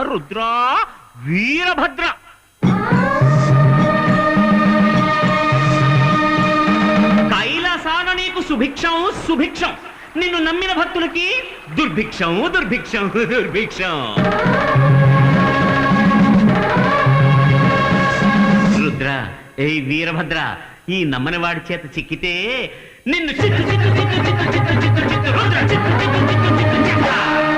రుద్ర వీరభద్ర కైలాసాన నీకు సుభిక్షం సుభిక్షం, నిన్ను నమ్మిన భక్తులకి దుర్భిక్షం దుర్భిక్షం దుర్భిక్షం. రుద్ర ఏ వీరభద్ర, ఈ నమ్మని వాడి చేత చిక్కితే నిన్ను చిత్తు చిత్తు చిత్తు చిత్తు చిత్తు చిత్తు రుద్ర చిత్తు చిత్తు చిత్తు చిత్తు చిత్తు.